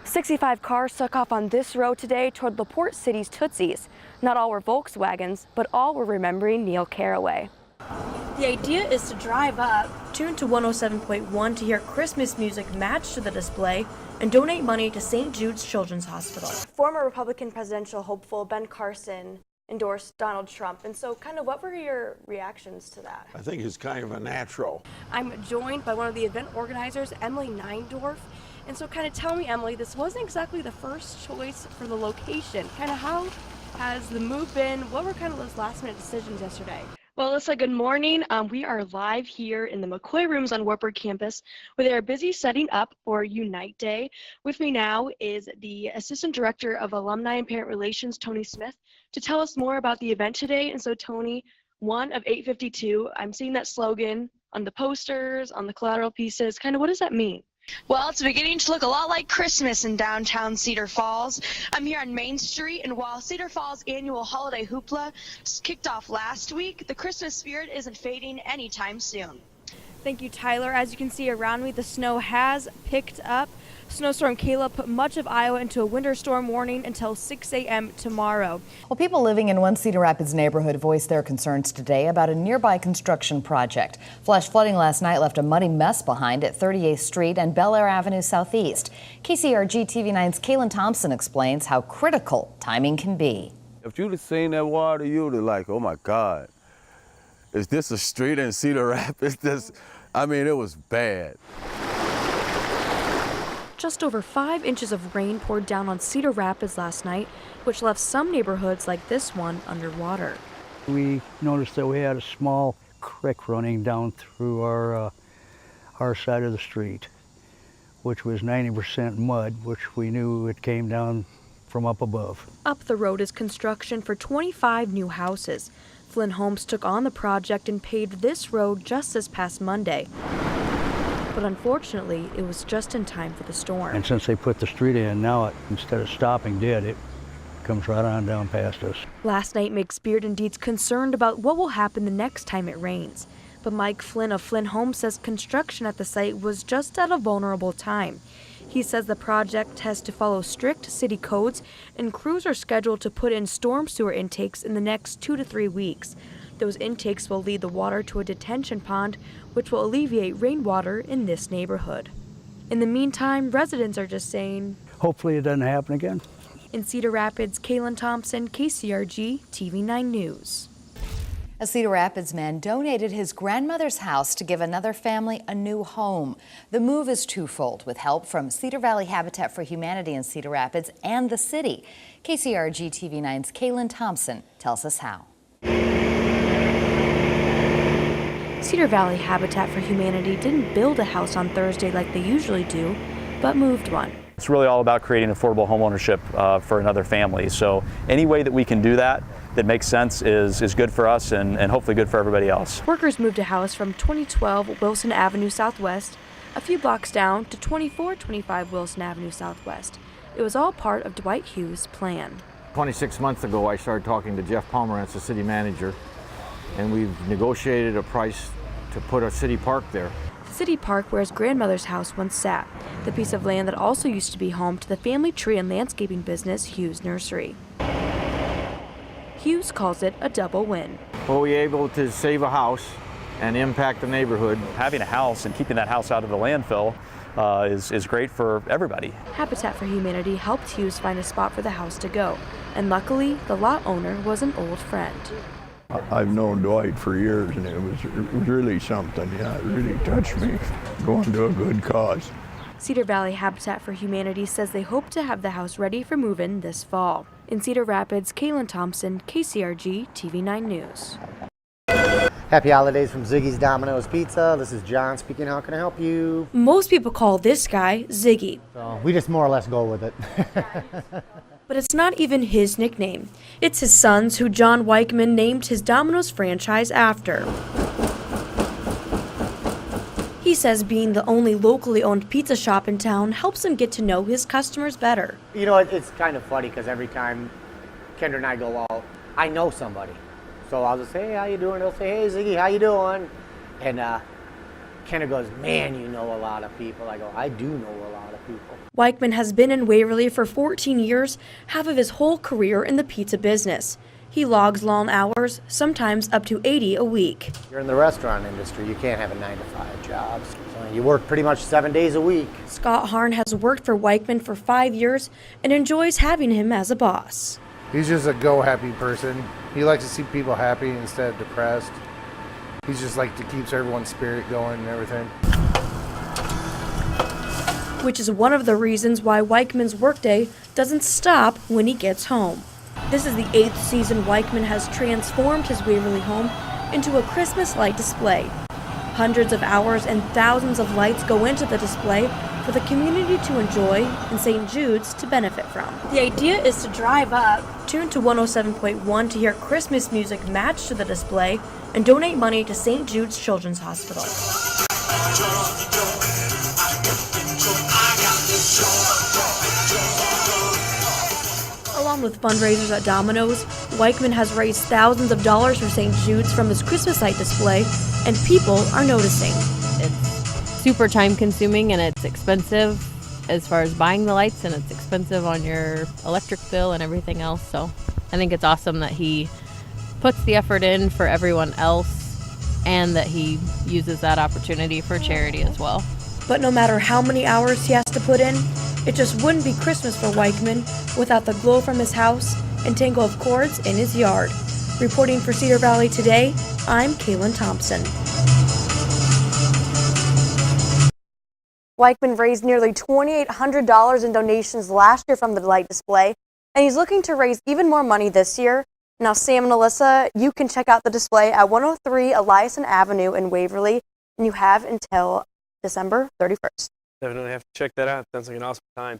65 cars took off on this road today toward LaPorte City's Tootsie's. Not all were Volkswagens, but all were remembering Neil Carraway. The idea is to drive up, tune to 107.1 to hear Christmas music matched to the display, and donate money to St. Jude's Children's Hospital. Former Republican presidential hopeful Ben Carson endorsed Donald Trump, and so what were your reactions to that? I think it's kind of a natural. I'm joined by one of the event organizers, Emily Neindorf. And so tell me, Emily, this wasn't exactly the first choice for the location. How has the move been? What were those last minute decisions yesterday? Well, Alyssa, good morning. We are live here in the McCoy Rooms on Wartburg campus, where they are busy setting up for Unite Day. With me now is the Assistant Director of Alumni and Parent Relations, Tony Smith, to tell us more about the event today. And so, Tony, 1 of 852, I'm seeing that slogan on the posters, on the collateral pieces. What does that mean? Well, it's beginning to look a lot like Christmas in downtown Cedar Falls. I'm here on Main Street, and while Cedar Falls' annual holiday hoopla kicked off last week, the Christmas spirit isn't fading anytime soon. Thank you, Tyler. As you can see around me, the snow has picked up. Snowstorm Kayla put much of Iowa into a winter storm warning until 6 a.m. tomorrow. Well, people living in one Cedar Rapids neighborhood voiced their concerns today about a nearby construction project. Flash flooding last night left a muddy mess behind at 38th Street and Bel Air Avenue Southeast. KCRG TV9's Calyn Thompson explains how critical timing can be. If you'd have seen that water, you'd have like, oh my God, is this a street in Cedar Rapids? I mean, it was bad. Just over 5 inches of rain poured down on Cedar Rapids last night, which left some neighborhoods like this one underwater. We noticed that we had a small creek running down through our side of the street, which was 90% mud, which we knew it came down from up above. Up the road is construction for 25 new houses. Flynn Homes took on the project and paved this road just this past Monday. But unfortunately, it was just in time for the storm. And since they put the street in, now instead of stopping dead, it comes right on down past us. Last night makes Beard and Deeds concerned about what will happen the next time it rains. But Mike Flynn of Flynn Homes says construction at the site was just at a vulnerable time. He says the project has to follow strict city codes, and crews are scheduled to put in storm sewer intakes in the next 2 to 3 weeks. Those intakes will lead the water to a detention pond, which will alleviate rainwater in this neighborhood. In the meantime, residents are just saying, hopefully it doesn't happen again. In Cedar Rapids, Calyn Thompson, KCRG TV9 News. A Cedar Rapids man donated his grandmother's house to give another family a new home. The move is twofold, with help from Cedar Valley Habitat for Humanity in Cedar Rapids and the city. KCRG TV9's Calyn Thompson tells us how. Cedar Valley Habitat for Humanity didn't build a house on Thursday like they usually do, but moved one. It's really all about creating affordable homeownership for another family. So any way that we can do that makes sense is good for us and hopefully good for everybody else. Workers moved a house from 2012 Wilson Avenue Southwest a few blocks down to 2425 Wilson Avenue Southwest. It was all part of Dwight Hughes' plan. 26 months ago, I started talking to Jeff Pomerantz, the city manager, and we've negotiated a price to put a city park there. The city park where his grandmother's house once sat, the piece of land that also used to be home to the family tree and landscaping business Hughes Nursery. Hughes calls it a double win. Well, we were able to save a house and impact the neighborhood. Having a house and keeping that house out of the landfill is great for everybody. Habitat for Humanity helped Hughes find a spot for the house to go, and luckily the lot owner was an old friend. I've known Dwight for years, and it was really something. Yeah, it really touched me, going to a good cause. Cedar Valley Habitat for Humanity says they hope to have the house ready for move-in this fall. In Cedar Rapids, Calyn Thompson, KCRG TV9 News. Happy holidays from Ziggy's Domino's Pizza. This is John speaking. How can I help you? Most people call this guy Ziggy. So we just more or less go with it. But it's not even his nickname. It's his son's, who John Wiechmann named his Domino's franchise after. He says being the only locally owned pizza shop in town helps him get to know his customers better. You know, it's kind of funny because every time Kendra and I go out, I know somebody. So I'll just say, hey, how you doing? They'll say, hey, Ziggy, how you doing? And kind of goes, man, you know a lot of people. I go, I do know a lot of people. Wiechmann has been in Waverly for 14 years, half of his whole career in the pizza business. He logs long hours, sometimes up to 80 a week. You're in the restaurant industry, you can't have a 9-to-5 job. So you work pretty much 7 days a week. Scott Harn has worked for Wiechmann for 5 years and enjoys having him as a boss. He's just a go-happy person. He likes to see people happy instead of depressed. He's just like to keeps everyone's spirit going and everything. Which is one of the reasons why Wiechmann's workday doesn't stop when he gets home. This is the 8th season Wiechmann has transformed his Waverly home into a Christmas light display. Hundreds of hours and thousands of lights go into the display for the community to enjoy and St. Jude's to benefit from. The idea is to drive up, tune to 107.1 to hear Christmas music match to the display, and donate money to St. Jude's Children's Hospital. Along with fundraisers at Domino's, Wiechmann has raised thousands of dollars for St. Jude's from his Christmas light display, and people are noticing. It's super time consuming and it's expensive as far as buying the lights, and it's expensive on your electric bill and everything else. So I think it's awesome that he puts the effort in for everyone else and that he uses that opportunity for charity as well. But no matter how many hours he has to put in, it just wouldn't be Christmas for Wiechmann without the glow from his house and tangle of cords in his yard. Reporting for Cedar Valley Today, I'm Calyn Thompson. Wiechmann raised nearly $2,800 in donations last year from the light display, and he's looking to raise even more money this year. Now, Sam and Alyssa, you can check out the display at 103 Eliason Avenue in Waverly, and you have until December 31st. Definitely have to check that out. Sounds like an awesome time.